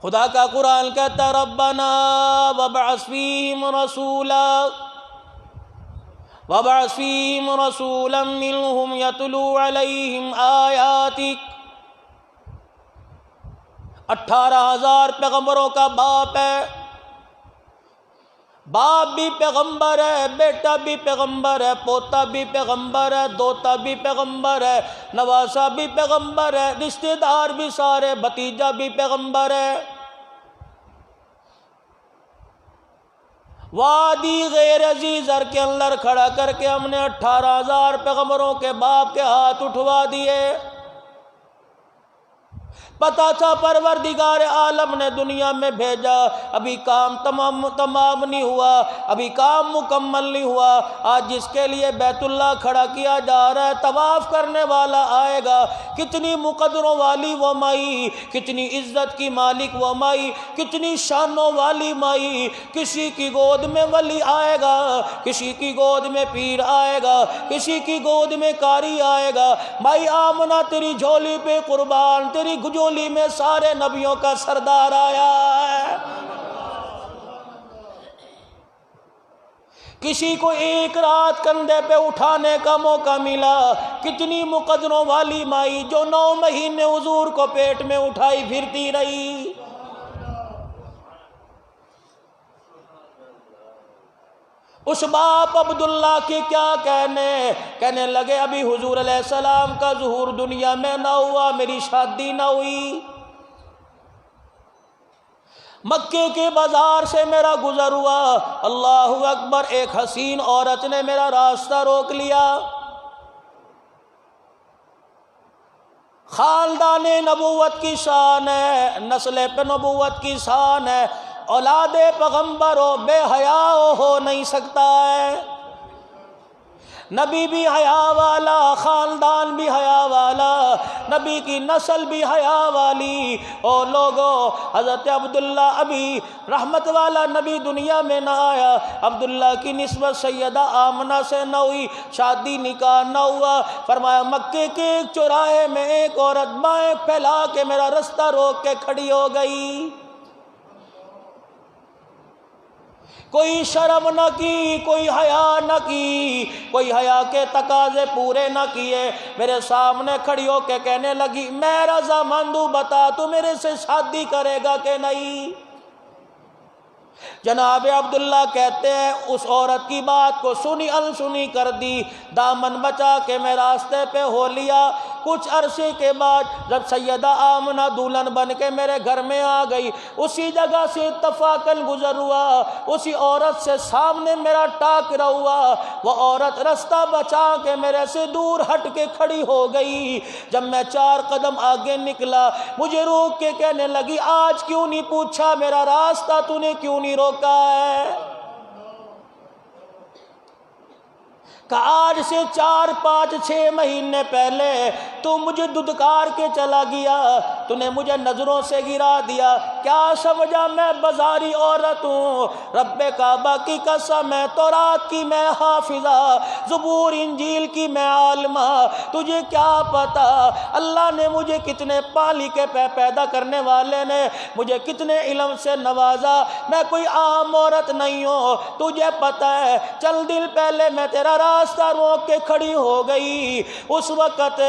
خدا کا قرآن کہتا ربنا وابعث فیہم رسولا منہم یتلو علیہم آیاتک۔ 18,000 پیغمبروں کا باپ ہے، باپ بھی پیغمبر ہے، بیٹا بھی پیغمبر ہے، پوتا بھی پیغمبر ہے، دوتا بھی پیغمبر ہے، نواسا بھی پیغمبر ہے، رشتہ دار بھی سارے، بھتیجا بھی پیغمبر ہے۔ وادی غیر عزیزر کے اندر کھڑا کر کے ہم نے 18,000 پیغمبروں کے باپ کے ہاتھ اٹھوا دیے۔ پتہ تھا پروردگار عالم نے دنیا میں بھیجا، ابھی کام تمام نہیں ہوا، ابھی کام مکمل نہیں ہوا۔ آج جس کے لیے بیت اللہ کھڑا کیا جا رہا ہے، طواف کرنے والا آئے گا، کتنی مقدروں والی وہ مائی، کتنی عزت کی مالک وہ مائی، کتنی شانوں والی مائی۔ کسی کی گود میں ولی آئے گا، کسی کی گود میں پیر آئے گا، کسی کی گود میں قاری آئے گا۔ مائی آمنہ تیری جھولی پہ قربان، تیری جھولی میں سارے نبیوں کا سردار آیا ہے۔ کسی کو ایک رات کندھے پہ اٹھانے کا موقع ملا، کتنی مقدروں والی مائی جو 9 مہینے حضور کو پیٹ میں اٹھائی پھرتی رہی۔ اس باپ عبداللہ کی کیا کہنے لگے ابھی حضور علیہ السلام کا ظہور دنیا میں نہ ہوا، میری شادی نہ ہوئی، مکے کے بازار سے میرا گزر ہوا، اللہ اکبر، ایک حسین عورت نے میرا راستہ روک لیا۔ خاندان نبوت کی شان ہے، نسل پہ نبوت کی شان ہے، اولاد پیغمبر ہو بے حیا ہو نہیں سکتا ہے۔ نبی بھی حیا والا، خاندان بھی حیا والا، نبی کی نسل بھی حیا والی۔ اور لوگوں، حضرت عبداللہ ابھی رحمت والا نبی دنیا میں نہ آیا، عبداللہ کی نسبت سیدہ آمنہ سے نہ ہوئی، شادی نکاح نہ ہوا۔ فرمایا مکے کے ایک چوراہے میں ایک عورت بائیں پھیلا کے میرا رستہ روک کے کھڑی ہو گئی، کوئی شرم نہ کی، کوئی حیا نہ کی، کوئی حیا کے تقاضے پورے نہ کیے، میرے سامنے کھڑی ہو کے کہنے لگی میں رضامند ہوں، بتا تو میرے سے شادی کرے گا کہ نہیں؟ جناب عبداللہ کہتے ہیں اس عورت کی بات کو سنی انسنی کر دی، دامن بچا کے میں راستے پہ ہو لیا۔ کچھ عرصے کے بعد جب سیدہ آمنہ دلہن بن کے میرے گھر میں آ گئی، اسی جگہ سے اتفاقاً گزر ہوا، اسی عورت سے سامنے میرا ٹاکرا ہوا، وہ عورت رستہ بچا کے میرے سے دور ہٹ کے کھڑی ہو گئی۔ جب میں 4 قدم آگے نکلا، مجھے روک کے کہنے لگی آج کیوں نہیں پوچھا میرا راستہ تو نے کیوں نہیں روکا ہے؟ کہ آج سے 4 5 6 مہینے پہلے تو مجھے ددکار کے چلا گیا، تو نے مجھے نظروں سے گرا دیا، کیا سمجھا میں بازاری عورت ہوں؟ رب کعبہ کی قسم ہے، تورات کی میں حافظہ، زبور انجیل کی میں عالمہ، تجھے کیا پتا اللہ نے مجھے کتنے پالی کے پیدا کرنے والے نے مجھے کتنے علم سے نوازا، میں کوئی عام عورت نہیں ہوں، تجھے پتا ہے چند دن پہلے میں تیرا راستہ روک کے کھڑی ہو گئی، اس وقت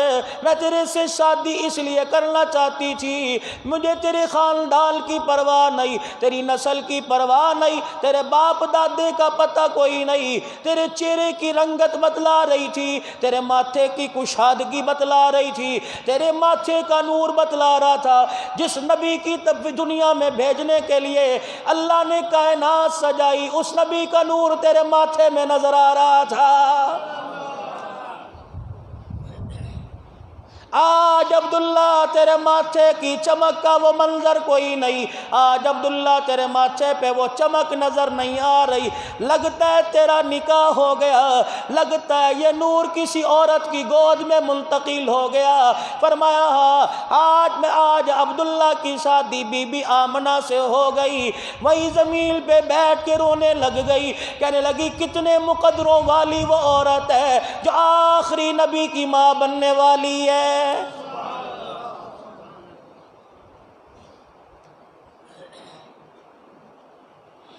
میں تیرے سے شادی اس لیے کرنا چاہتی تھی، مجھے تیرے خاندان کی پرواہ نہیں، تیری نسل کی پرواہ نہیں، تیرے باپ دادے کا پتہ کوئی نہیں، تیرے چہرے کی رنگت بتلا رہی تھی، تیرے ماتھے کی کشادگی بتلا رہی تھی، تیرے ماتھے کا نور بتلا رہا تھا۔ جس نبی کی دنیا میں بھیجنے کے لیے اللہ نے کائنات سجائی، اس نبی کا نور تیرے ماتھے میں نظر آ رہا تھا۔ آج عبداللہ تیرے ماتھے کی چمک کا وہ منظر کوئی نہیں، آج عبداللہ تیرے ماتھے پہ وہ چمک نظر نہیں آ رہی، لگتا ہے تیرا نکاح ہو گیا، لگتا ہے یہ نور کسی عورت کی گود میں منتقل ہو گیا۔ فرمایا آج عبداللہ کی شادی بی بی آمنہ سے ہو گئی، وہی زمین پہ بیٹھ کے رونے لگ گئی، کہنے لگی کتنے مقدروں والی وہ عورت ہے جو آخری نبی کی ماں بننے والی ہے۔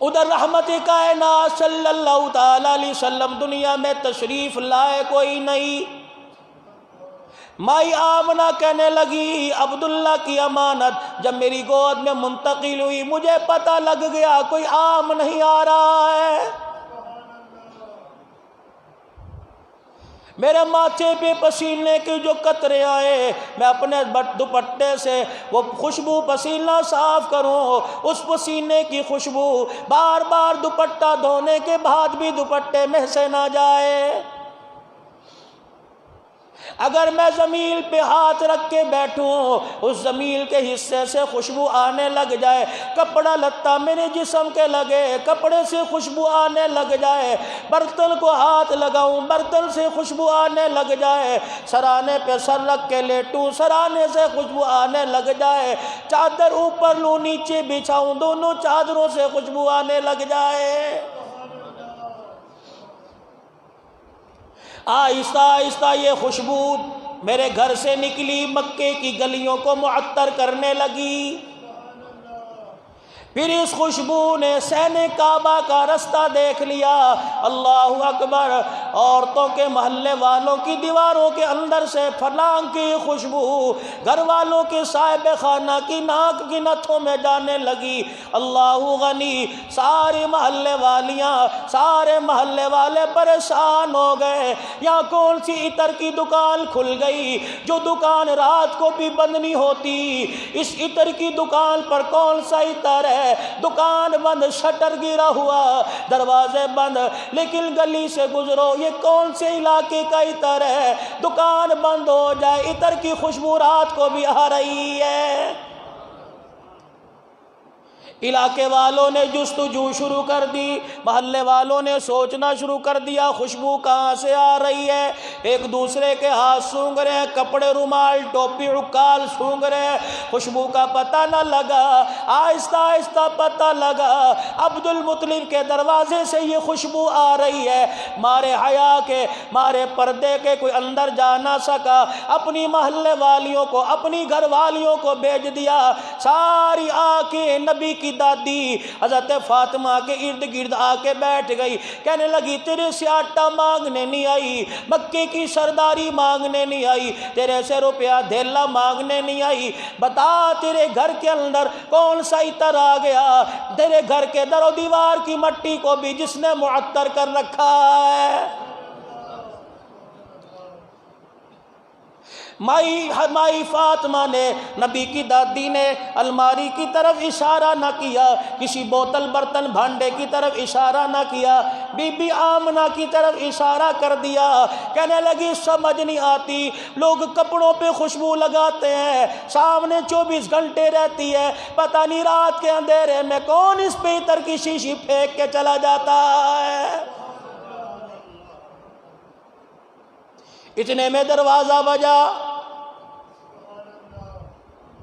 ادھر رحمت کائنات صلی اللہ تعالی علیہ وسلم دنیا میں تشریف لائے کوئی نہیں۔ مائی آمنہ کہنے لگی عبداللہ کی امانت جب میری گود میں منتقل ہوئی مجھے پتہ لگ گیا کوئی عام نہیں آ رہا ہے۔ میرے ماتھے پہ پسینے کے جو قطرے آئے میں اپنے دوپٹے سے وہ خوشبو پسینہ صاف کروں، اس پسینے کی خوشبو بار بار دوپٹہ دھونے کے بعد بھی دوپٹے میں سے نہ جائے۔ اگر میں زمین پہ ہاتھ رکھ کے بیٹھوں اس زمین کے حصے سے خوشبو آنے لگ جائے، کپڑا لتا میرے جسم کے لگے کپڑے سے خوشبو آنے لگ جائے، برتن کو ہاتھ لگاؤں برتن سے خوشبو آنے لگ جائے، سرانے پہ سر رکھ کے لیٹوں سرانے سے خوشبو آنے لگ جائے، چادر اوپر لوں نیچے بچھاؤں دونوں چادروں سے خوشبو آنے لگ جائے۔ آہستہ آہستہ یہ خوشبو میرے گھر سے نکلی، مکے کی گلیوں کو معطر کرنے لگی۔ پھر اس خوشبو نے سین کعبہ کا رستہ دیکھ لیا، اللہ اکبر، عورتوں کے محلے والوں کی دیواروں کے اندر سے فلانگ کی خوشبو گھر والوں کے صاحب خانہ کی ناک کی نتھوں میں جانے لگی۔ اللہ غنی، سارے محلے والیاں سارے محلے والے پریشان ہو گئے، یہاں کون سی عطر کی دکان کھل گئی جو دکان رات کو بھی بند نہیں ہوتی، اس عطر کی دکان پر کون سا عطر ہے؟ دکان بند، شٹر گرا ہوا، دروازے بند، لیکن گلی سے گزرو یہ کون سے علاقے کا عطر ہے؟ دکان بند ہو جائے عطر کی خوشبو رات کو بھی آ رہی ہے۔ علاقے والوں نے جستجو شروع کر دی، محلے والوں نے سوچنا شروع کر دیا خوشبو کہاں سے آ رہی ہے، ایک دوسرے کے ہاتھ سونگھ رہے ہیں، کپڑے رومال ٹوپی عکال سونگھ رہے ہیں، خوشبو کا پتہ نہ لگا۔ آہستہ آہستہ پتہ لگا عبد المطلب کے دروازے سے یہ خوشبو آ رہی ہے، مارے حیا کے مارے پردے کے کوئی اندر جا نہ سکا، اپنی محلے والیوں کو اپنی گھر والیوں کو بھیج دیا، ساری آ کے نبی کی دادی حضرت فاطمہ کے ارد گرد آ کے بیٹھ گئی، کہنے لگی تیرے سے آٹا مانگنے نہیں آئی، مکے کی سرداری مانگنے نہیں آئی، تیرے سے روپیہ دھیلا مانگنے نہیں آئی، بتا تیرے گھر کے اندر کون سا عطر آ گیا، تیرے گھر کے در و دیوار کی مٹی کو بھی جس نے معطر کر رکھا ہے۔ مائی فاطمہ نے نبی کی دادی نے الماری کی طرف اشارہ نہ کیا، کسی بوتل برتن بھانڈے کی طرف اشارہ نہ کیا، بی بی آمنہ کی طرف اشارہ کر دیا، کہنے لگی سمجھ نہیں آتی، لوگ کپڑوں پہ خوشبو لگاتے ہیں، سامنے 24 گھنٹے رہتی ہے، پتہ نہیں رات کے اندھیرے میں کون اس پہ عطر کی شیشی پھینک کے چلا جاتا ہے۔ اتنے میں دروازہ بجا،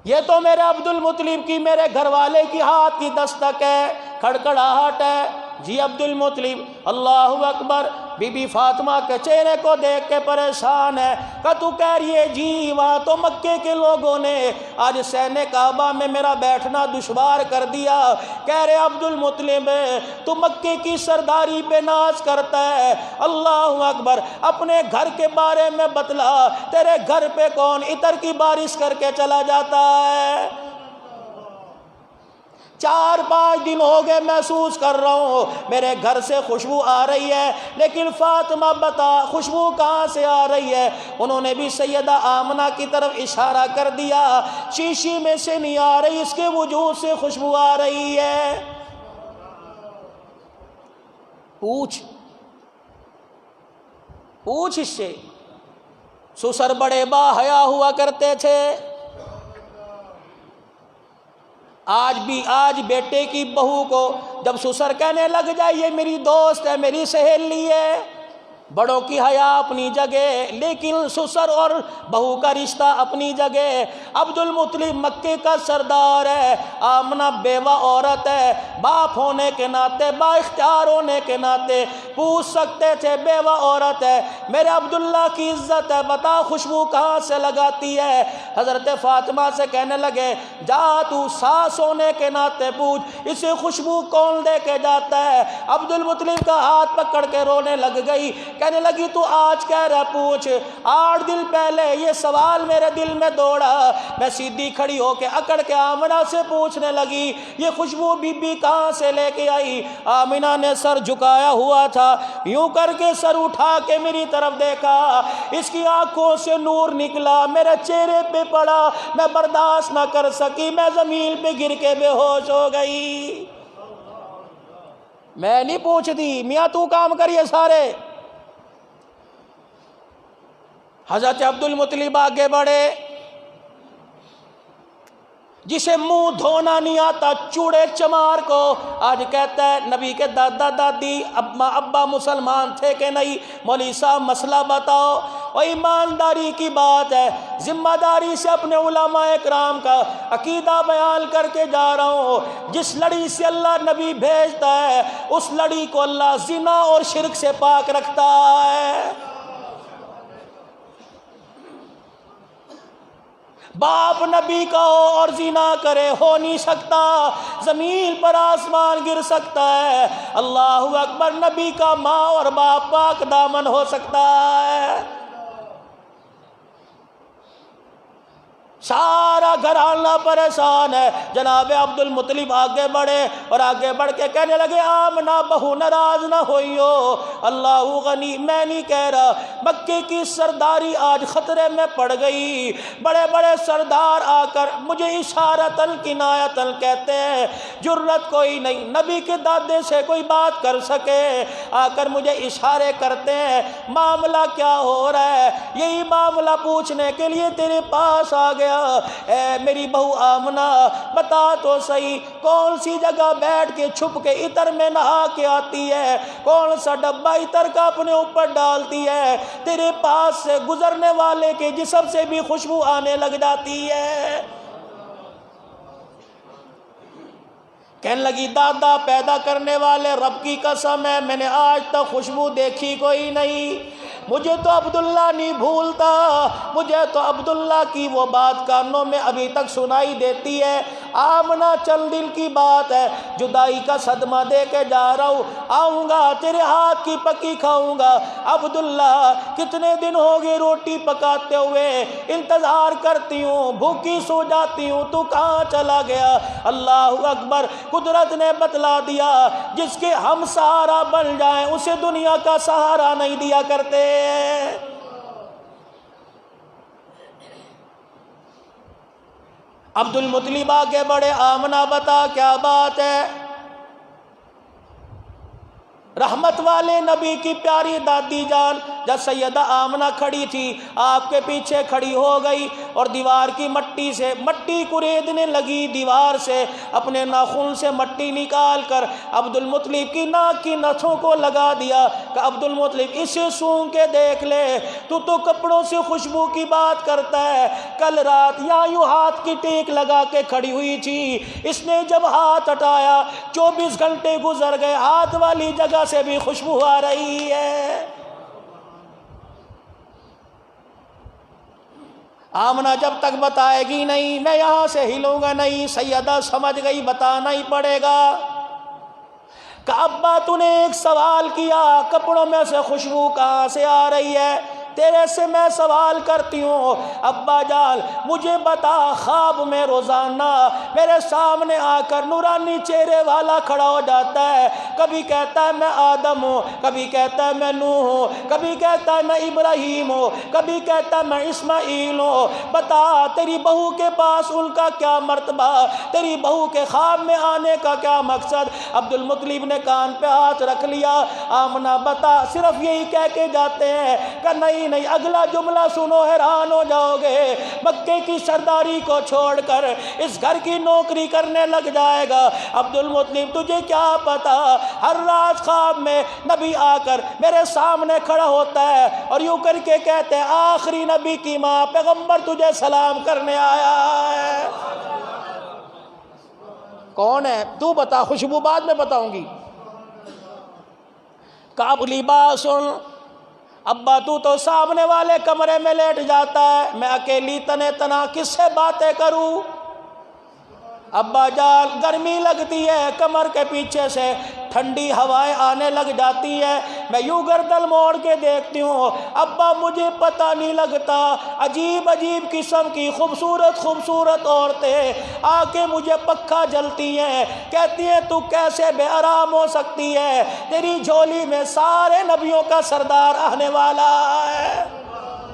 یہ تو میرے عبد المطلب کی میرے گھر والے کی ہاتھ کی دستک ہے، کھڑکھڑاہٹ ہے۔ جی عبد المطلب، اللہ اکبر، بی بی فاطمہ کے چہرے کو دیکھ کے پریشان ہے، کہ تو کہہ رہی ہے جی وہاں تو مکے کے لوگوں نے آج سین کعبہ میں میرا بیٹھنا دشوار کر دیا، کہہ رہے عبد المطلب تو مکے کی سرداری پہ ناز کرتا ہے، اللہ اکبر، اپنے گھر کے بارے میں بتلا، تیرے گھر پہ کون عطر کی بارش کر کے چلا جاتا ہے؟ 4-5 دن ہو گئے محسوس کر رہا ہوں میرے گھر سے خوشبو آ رہی ہے، لیکن فاطمہ بتا خوشبو کہاں سے آ رہی ہے؟ انہوں نے بھی سیدہ آمنہ کی طرف اشارہ کر دیا، شیشی میں سے نہیں آ رہی، اس کے وجود سے خوشبو آ رہی ہے۔ پوچھ اس سے، سسر بڑے با حیا ہوا کرتے تھے، آج بیٹے کی بہو کو جب سسر کہنے لگ جائے یہ میری دوست ہے میری سہیلی ہے، بڑوں کی حیا اپنی جگہ، لیکن سسر اور بہو کا رشتہ اپنی جگہ۔ عبد المطلب مکے کا سردار ہے، آمنہ بیوہ عورت ہے، باپ ہونے کے ناطے، با اختیار ہونے کے ناطے پوچھ سکتے تھے بیوہ عورت ہے، میرے عبداللہ کی عزت ہے، بتا خوشبو کہاں سے لگاتی ہے؟ حضرت فاطمہ سے کہنے لگے جا تو ساس ہونے کے ناطے پوچھ اسے خوشبو کون دے کے جاتا ہے۔ عبد المطلب کا ہاتھ پکڑ کے رونے لگ گئی، کہنے لگی تو آج کہہ رہا پوچھ، 8 دن پہلے یہ سوال میرے دل میں دوڑا، میں سیدھی کھڑی ہو کے اکڑ کے آمنہ سے پوچھنے لگی یہ خوشبو بی بی کہاں سے لے کے آئی؟ آمنہ نے سر جھکایا ہوا تھا، یوں کر کے سر اٹھا کے میری طرف دیکھا، اس کی آنکھوں سے نور نکلا، میرے چہرے پہ پڑا، میں برداشت نہ کر سکی، میں زمین پہ گر کے بے ہوش ہو گئی۔ میں نہیں پوچھتی میاں تو کام کریے سارے۔ حضرت عبد المطلب آگے بڑھے، جسے منہ دھونا نہیں آتا چوڑے چمار کو آج کہتا ہے نبی کے دادا دادی ابا مسلمان تھے کہ نہیں؟ مولوی صاحب مسئلہ بتاؤ۔ اور ایمانداری کی بات ہے، ذمہ داری سے اپنے علماء اکرام کا عقیدہ بیان کر کے جا رہا ہوں۔ جس لڑی سے اللہ نبی بھیجتا ہے اس لڑی کو اللہ زنا اور شرک سے پاک رکھتا ہے۔ باپ نبی کا ہو اور زنا کرے ہو نہیں سکتا، زمین پر آسمان گر سکتا ہے، اللہ اکبر، نبی کا ماں اور باپ پاک دامن ہو سکتا ہے۔ سارا گھرانہ پریشان ہے۔ جناب عبد المطلب آگے بڑھے اور آگے بڑھ کے کہنے لگے آمنہ بہو ناراض نہ ہوئی ہو، اللہ غنی، میں نہیں کہہ رہا، مکے کی سرداری آج خطرے میں پڑ گئی۔ بڑے بڑے سردار آ کر مجھے اشارتاً کنایتاً کہتے ہیں، جرت کوئی نہیں نبی کے دادے سے کوئی بات کر سکے، آ کر مجھے اشارے کرتے ہیں معاملہ کیا ہو رہا ہے؟ یہی معاملہ پوچھنے کے لیے تیرے پاس آ گیا۔ اے میری بہو آمنہ بتا تو صحیح، کون سی جگہ بیٹھ کے چھپ کے عطر میں نہا کے آتی ہے؟ کون سا ڈبہ عطر کا اپنے اوپر ڈالتی ہے؟ تیرے پاس سے گزرنے والے کے جسم سے بھی خوشبو آنے لگ جاتی ہے۔ کہنے لگی دادا پیدا کرنے والے رب کی قسم ہے میں نے آج تک خوشبو دیکھی کوئی نہیں، مجھے تو عبداللہ نہیں بھولتا، مجھے تو عبداللہ کی وہ بات کانوں میں ابھی تک سنائی دیتی ہے۔ آمنہ چند دل کی بات ہے، جدائی کا صدمہ دے کے جا رہا ہوں، آؤں گا تیرے ہاتھ کی پکی کھاؤں گا۔ عبداللہ کتنے دن ہو گئے روٹی پکاتے ہوئے، انتظار کرتی ہوں، بھوکی سو جاتی ہوں، تو کہاں چلا گیا؟ اللہ اکبر، قدرت نے بتلا دیا جس کے ہم سہارا بن جائیں اسے دنیا کا سہارا نہیں دیا کرتے۔ عبد المطلب آگے بڑھے، آمنہ بتا کیا بات ہے؟ رحمت والے نبی کی پیاری دادی جان جب سیدہ آمنہ کھڑی تھی آپ کے پیچھے کھڑی ہو گئی اور دیوار کی مٹی سے مٹی کوریدنے لگی، دیوار سے اپنے ناخن سے مٹی نکال کر عبد المطلب کی ناک کی نسوں کو لگا دیا کہ عبد المطلب اسے سونگھ کے دیکھ لے، تو کپڑوں سے خوشبو کی بات کرتا ہے، کل رات یہاں یوں ہاتھ کی ٹیک لگا کے کھڑی ہوئی تھی، اس نے جب ہاتھ ہٹایا 24 گھنٹے گزر گئے، ہاتھ والی جگہ سے بھی خوشبو آ رہی ہے۔ آمنہ جب تک بتائے گی نہیں میں یہاں سے ہلوں گا نہیں۔ سیدہ سمجھ گئی بتانا ہی پڑے گا کہ ابا تو نے ایک سوال کیا کپڑوں میں سے خوشبو کہاں سے آ رہی ہے، تیرے سے میں سوال کرتی ہوں ابا جان مجھے بتا، خواب میں روزانہ میرے سامنے آ کر نورانی چہرے والا کھڑا ہو جاتا ہے، کبھی کہتا ہے میں آدم ہوں، کبھی کہتا ہے میں نوح ہوں، کبھی کہتا ہے میں ابراہیم ہوں، کبھی کہتا ہے میں اسماعیل ہوں، بتا تیری بہو کے پاس ان کا کیا مرتبہ، تیری بہو کے خواب میں آنے کا کیا مقصد؟ عبد المطلب نے کان پہ ہاتھ رکھ لیا، آمنہ بتا، صرف یہی کہہ کے جاتے ہیں کہ نہیں ہی نہیں، اگلا جملہ سنو حیران ہو جاؤ گے، مکے کی سرداری کو چھوڑ کر اس گھر کی نوکری کرنے لگ جائے گا۔ عبد المطلب تجھے کیا پتا، ہر رات خواب میں نبی آ کر میرے سامنے کھڑا ہوتا ہے اور یوں کر کے کہتے ہیں آخری نبی کی ماں پیغمبر تجھے سلام کرنے آیا ہے۔ کون ہے تو بتا، خوشبو بعد میں بتاؤں گی۔ کعب لباس، ابا تو سامنے والے کمرے میں لیٹ جاتا ہے، میں اکیلی تنے تنا کس سے باتیں کروں؟ ابا جان گرمی لگتی ہے، کمر کے پیچھے سے ٹھنڈی ہوائیں آنے لگ جاتی ہے، میں یوں گردن موڑ کے دیکھتی ہوں، ابا مجھے پتہ نہیں لگتا، عجیب عجیب قسم کی خوبصورت خوبصورت عورتیں آ کے مجھے پکھا جلتی ہیں، کہتی ہیں تو کیسے بے آرام ہو سکتی ہے، تیری جھولی میں سارے نبیوں کا سردار آنے والا ہے،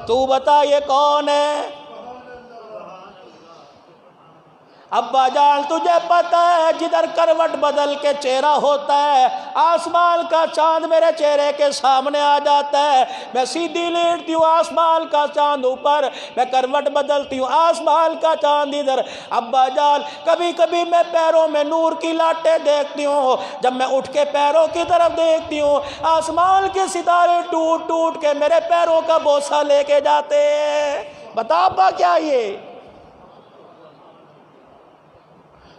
تو بتا یہ کون ہے؟ ابا جان تجھے پتہ ہے جدھر کروٹ بدل کے چہرہ ہوتا ہے آسمان کا چاند میرے چہرے کے سامنے آ جاتا ہے، میں سیدھی لیٹتی ہوں آسمان کا چاند اوپر، میں کروٹ بدلتی ہوں آسمان کا چاند ادھر۔ ابا جان کبھی کبھی میں پیروں میں نور کی لاٹیں دیکھتی ہوں، جب میں اٹھ کے پیروں کی طرف دیکھتی ہوں آسمان کے ستارے ٹوٹ ٹوٹ کے میرے پیروں کا بوسہ لے کے جاتے ہیں۔ بتا ابا کیا یہ؟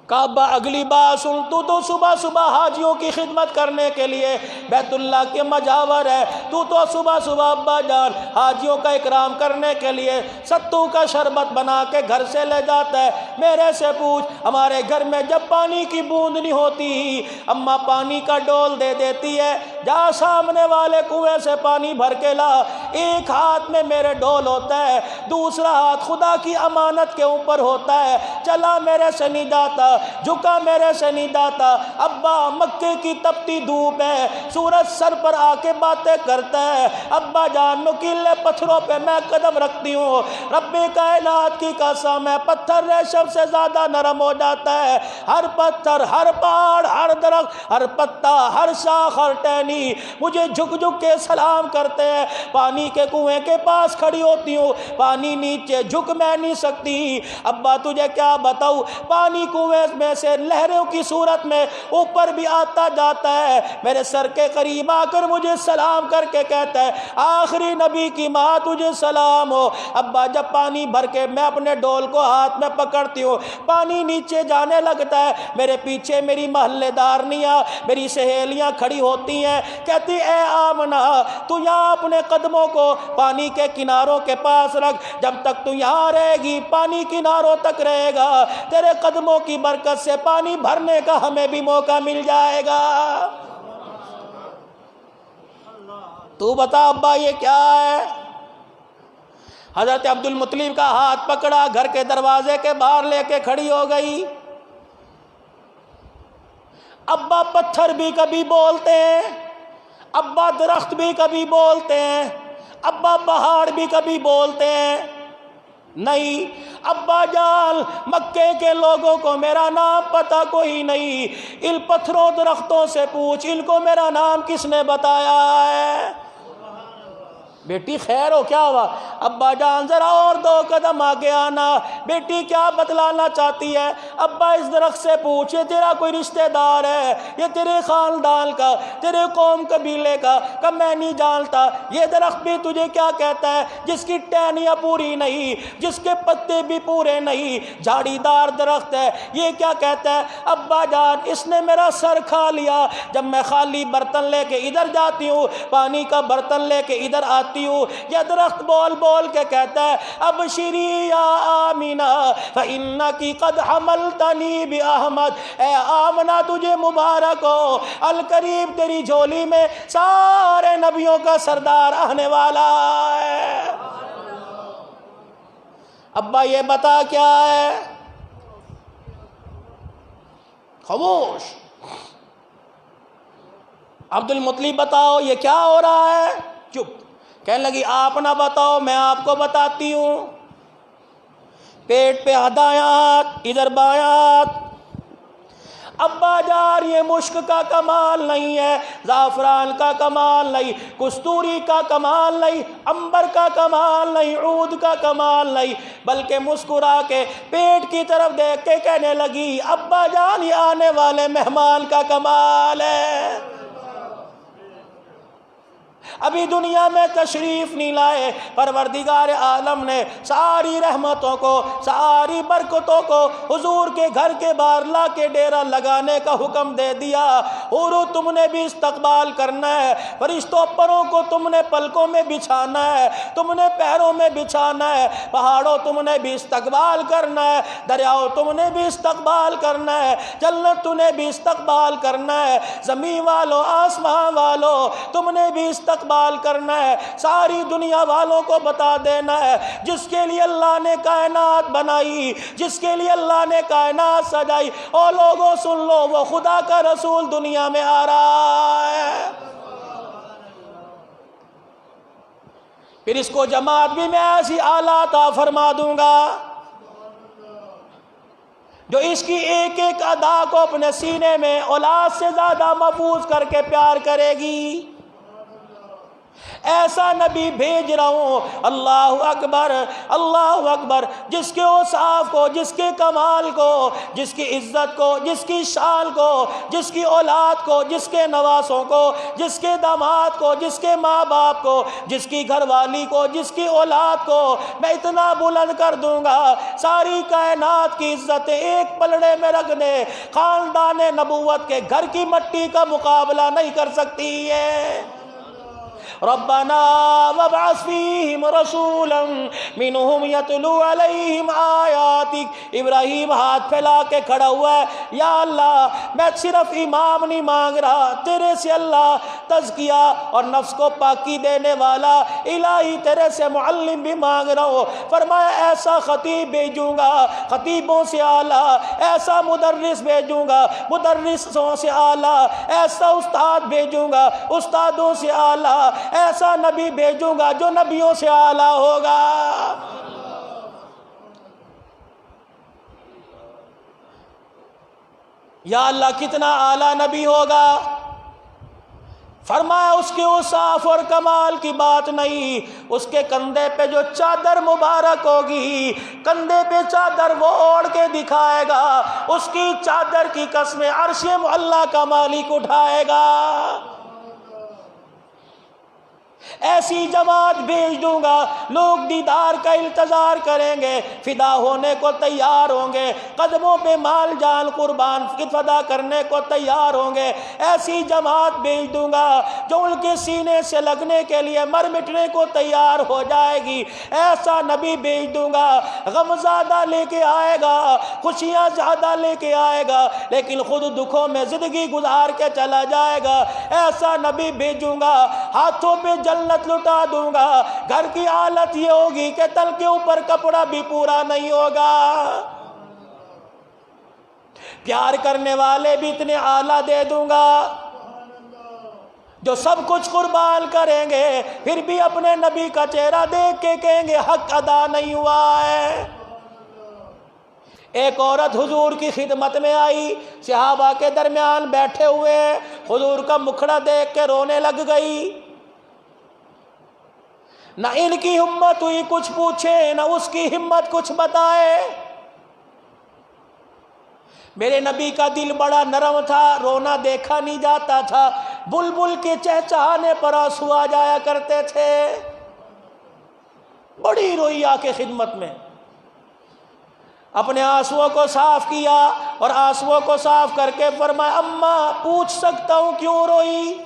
کعبہ اگلی بات سن، تو صبح صبح حاجیوں کی خدمت کرنے کے لیے بیت اللہ کے مجاور ہے، تو صبح صبح ابا جان حاجیوں کا اکرام کرنے کے لیے ستو کا شربت بنا کے گھر سے لے جاتا ہے۔ میرے سے پوچھ، ہمارے گھر میں جب پانی کی بوند نہیں ہوتی اماں پانی کا ڈول دے دیتی ہے، جا سامنے والے کنویں سے پانی بھر کے لا، ایک ہاتھ میں میرے ڈول ہوتا ہے، دوسرا ہاتھ خدا کی امانت کے اوپر ہوتا ہے، چلا میرے سے نہیں جاتا، جھکا میرے سے نہیں جاتا۔ ابا مکے کی تپتی دھوپ ہے، سورج سر پر آ کے باتیں کرتا ہے، ابا جان نکیلے پتھروں پہ میں قدم رکھتی ہوں، رب کائنات کی قسم ہے پتھر ریشم سے زیادہ نرم ہو جاتا ہے، ہر پتھر ہر پہاڑ ہر درخت ہر پتا ہر شاخ ہر ٹہنی مجھے جھک جھک کے سلام کرتے ہیں۔ پانی کے کنویں کے پاس کھڑی ہوتی ہوں، پانی نیچے جھک میں نہیں سکتی، ابا تجھے کیا بتاؤں، پانی کنویں میں سے لہروں کی صورت میں اوپر بھی آتا جاتا ہے، میرے سر کے قریب آ کر مجھے سلام کر کے کہتا ہے آخری نبی کی ماں تجھے سلام ہو۔ ابا جب پانی بھر کے میں اپنے ڈول کو ہاتھ میں پکڑتی ہوں، پانی نیچے جانے لگتا ہے، میرے پیچھے میری محلے دارنیاں میری سہیلیاں کھڑی ہوتی ہیں، کہتی اے آمنہ تو یہاں اپنے قدموں کو پانی کے کناروں کے پاس رکھ، جب تک تو یہاں رہے گی پانی کناروں تک رہے گا، تیرے قدموں کی برکت سے پانی بھرنے کا ہمیں بھی موقع مل جائے گا۔ تو بتا ابا یہ کیا ہے؟ حضرت عبد المطلب کا ہاتھ پکڑا، گھر کے دروازے کے باہر لے کے کھڑی ہو گئی۔ ابا پتھر بھی کبھی بولتے ہیں، ابا درخت بھی کبھی بولتے ہیں، ابا پہاڑ بھی کبھی بولتے ہیں، نہیں ابا جان مکے کے لوگوں کو میرا نام پتہ کوئی نہیں، ان پتھروں درختوں سے پوچھ ان کو میرا نام کس نے بتایا ہے؟ بیٹی خیر ہو کیا ہوا؟ ابا جان ذرا اور 2 قدم آگے آنا، بیٹی کیا بتلانا چاہتی ہے؟ ابا اس درخت سے پوچھ یہ تیرا کوئی رشتہ دار ہے، یہ تیرے خاندان کا تیرے قوم قبیلے کا؟ کہ میں نہیں جانتا۔ یہ درخت بھی تجھے کیا کہتا ہے؟ جس کی ٹہنیاں پوری نہیں، جس کے پتے بھی پورے نہیں، جھاڑی دار درخت ہے، یہ کیا کہتا ہے؟ ابا جان اس نے میرا سر کھا لیا، جب میں خالی برتن لے کے ادھر جاتی ہوں پانی کا برتن لے کے ادھر آتی ہوں، یہ درخت بول بول کے کہتا ہے ابشری یا آمینہ فإنکی قد حملتنی بأحمد، اے آمنہ تجھے مبارک ہو، القریب تیری جھولی میں سارے نبیوں کا سردار آنے والا ہے۔ ابا یہ بتا کیا ہے؟ خاموش۔ عبد المطلب بتاؤ یہ کیا ہو رہا ہے؟ چپ۔ کہنے لگی آپ نہ بتاؤ میں آپ کو بتاتی ہوں، پیٹ پہ دایاں ادھر بایاں، ابا جان یہ مشک کا کمال نہیں ہے، زعفران کا کمال نہیں، کستوری کا کمال نہیں، عنبر کا کمال نہیں، عود کا کمال نہیں، بلکہ مسکرا کے پیٹ کی طرف دیکھ کے کہنے لگی ابا جان یہ آنے والے مہمان کا کمال ہے، ابھی دنیا میں تشریف نہیں لائے، پروردگار عالم نے ساری رحمتوں کو، ساری برکتوں کو حضور کے گھر کے باہر لا کے ڈیرا لگانے کا حکم دے دیا۔ حورو تم نے بھی استقبال کرنا ہے، فرشتوں پروں کو تم نے پلکوں میں بچھانا ہے، تم نے پیروں میں بچھانا ہے، پہاڑوں تم نے بھی استقبال کرنا ہے، دریاؤں تم نے بھی استقبال کرنا ہے، جنت تم نے بھی استقبال کرنا ہے، زمین والوں آسمان والوں تم نے بھی استقبال کرنا ہے، ساری دنیا والوں کو بتا دینا ہے جس کے لیے اللہ نے کائنات بنائی، جس کے لیے اللہ نے کائنات سجائی، او لوگوں سن لو وہ خدا کا رسول دنیا میں آ رہا ہے۔ پھر اس کو جماعت بھی میں ایسی اعلیٰ عطا فرما دوں گا جو اس کی ایک ایک ادا کو اپنے سینے میں اولاد سے زیادہ محفوظ کر کے پیار کرے گی۔ ایسا نبی بھیج رہا ہوں، اللہ اکبر اللہ اکبر، جس کے اوصاف کو، جس کے کمال کو، جس کی عزت کو، جس کی شان کو، جس کی اولاد کو، جس کے نواسوں کو، جس کے داماد کو، جس کے ماں باپ کو، جس کی گھر والی کو، جس کی اولاد کو میں اتنا بلند کر دوں گا ساری کائنات کی عزتیں ایک پلڑے میں رکھ دے، خاندان نبوت کے گھر کی مٹی کا مقابلہ نہیں کر سکتی ہے۔ ربنا وابعث فیہم رسولا منہم یتلو علیہم آیاتک۔ ابراہیم ہاتھ پھیلا کے کھڑا ہوا ہے، یا اللہ میں صرف امام نہیں مانگ رہا، تیرے سے اللہ تزکیہ اور نفس کو پاکی دینے والا الہی تیرے سے معلم بھی مانگ رہا ہوں۔ فرمایا ایسا خطیب بھیجوں گا خطیبوں سے اعلیٰ، ایسا مدرس بھیجوں گا مدرسوں سے اعلیٰ، ایسا استاد بھیجوں گا استادوں سے اعلیٰ، ایسا نبی بھیجوں گا جو نبیوں سے اعلیٰ ہوگا۔ یا اللہ کتنا اعلیٰ نبی ہوگا۔ فرمایا اس کے اوصاف اور کمال کی بات نہیں، اس کے کندھے پہ جو چادر مبارک ہوگی، کندھے پہ چادر وہ اوڑھ کے دکھائے گا، اس کی چادر کی قسم عرش معلیٰ کا مالک اٹھائے گا۔ ایسی جماعت بھیج دوں گا، لوگ دیدار کا انتظار کریں گے، فدا ہونے کو تیار ہوں گے، قدموں پہ مال جان قربان فدا کرنے کو تیار ہوں گے۔ ایسی جماعت بھیج دوں گا جو ان کے سینے سے لگنے کے لیے مر مٹنے کو تیار ہو جائے گی۔ ایسا نبی بھیج دوں گا غم زیادہ لے کے آئے گا، خوشیاں زیادہ لے کے آئے گا، لیکن خود دکھوں میں زندگی گزار کے چلا جائے گا۔ ایسا نبی بھیجوں گا ہاتھوں پہ جنت لٹا دوں گا، گھر کی حالت یہ ہوگی کہ تل کے اوپر کپڑا بھی پورا نہیں ہوگا۔ پیار کرنے والے بھی اتنے اعلیٰ دے دوں گا جو سب کچھ قربان کریں گے، پھر بھی اپنے نبی کا چہرہ دیکھ کے کہیں گے حق ادا نہیں ہوا ہے۔ ایک عورت حضور کی خدمت میں آئی، صحابہ کے درمیان بیٹھے ہوئے، حضور کا مکھڑا دیکھ کے رونے لگ گئی۔ نہ ان کی ہمت ہوئی کچھ پوچھے، نہ اس کی ہمت کچھ بتائے۔ میرے نبی کا دل بڑا نرم تھا، رونا دیکھا نہیں جاتا تھا، بلبل کے چہچہانے پر آنسو آ جایا کرتے تھے۔ بڑی روئی آ کے خدمت میں، اپنے آنسوؤں کو صاف کیا اور آنسوؤں کو صاف کر کے فرمایا اماں پوچھ سکتا ہوں کیوں روئی؟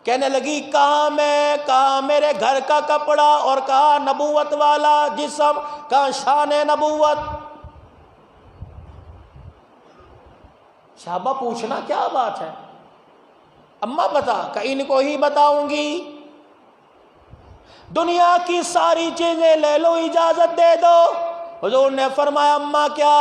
کہنے لگی کہاں میں، کہاں میرے گھر کا کپڑا، اور کہاں نبوت والا جسم، کہاں شان نبوت۔ صحابہ پوچھنا کیا بات ہے، اماں بتا، کہ ان کو ہی بتاؤں گی، دنیا کی ساری چیزیں لے لو، اجازت دے دو۔ حضور نے فرمایا اماں کیا؟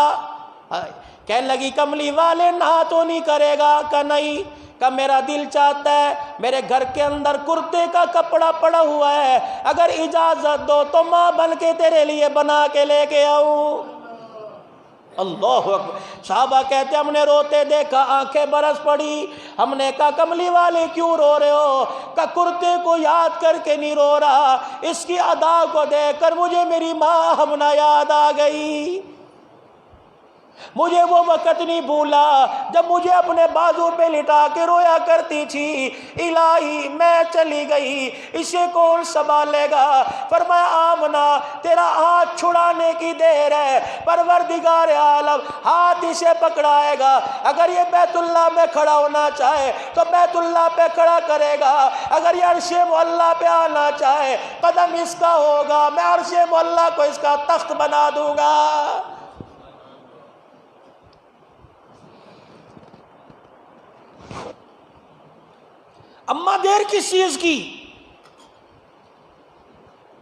کہنے لگی کملی والے نہ تو نہیں کرے گا؟ کہ نہیں، کہ میرا دل چاہتا ہے، میرے گھر کے اندر کرتے کا کپڑا پڑا ہوا ہے، اگر اجازت دو تو ماں بن کے تیرے لیے بنا کے لے کے آؤں۔ اللہ اکبر. صحابہ کہتے ہم نے روتے دیکھا آنکھیں برس پڑی. ہم نے کہا کملی والے کیوں رو رہے ہو؟ کہ کرتے کو یاد کر کے نہیں رو رہا، اس کی ادا کو دیکھ کر مجھے میری ماں ہمنا یاد آ گئی. مجھے وہ وقت نہیں بھولا جب مجھے اپنے بازو پہ لٹا کے رویا کرتی تھی. الہی میں چلی گئی، اسے کون سنبھالے گا؟ فرمایا آمنہ تیرا ہاتھ چھڑانے کی دیر ہے، پروردگار عالم ہاتھ اسے پکڑائے گا. اگر یہ بیت اللہ میں کھڑا ہونا چاہے تو بیت اللہ پہ کھڑا کرے گا، اگر یہ عرش معلیٰ پہ آنا چاہے قدم اس کا ہوگا، میں عرش معلیٰ کو اس کا تخت بنا دوں گا. اماں دیر کس چیز کی؟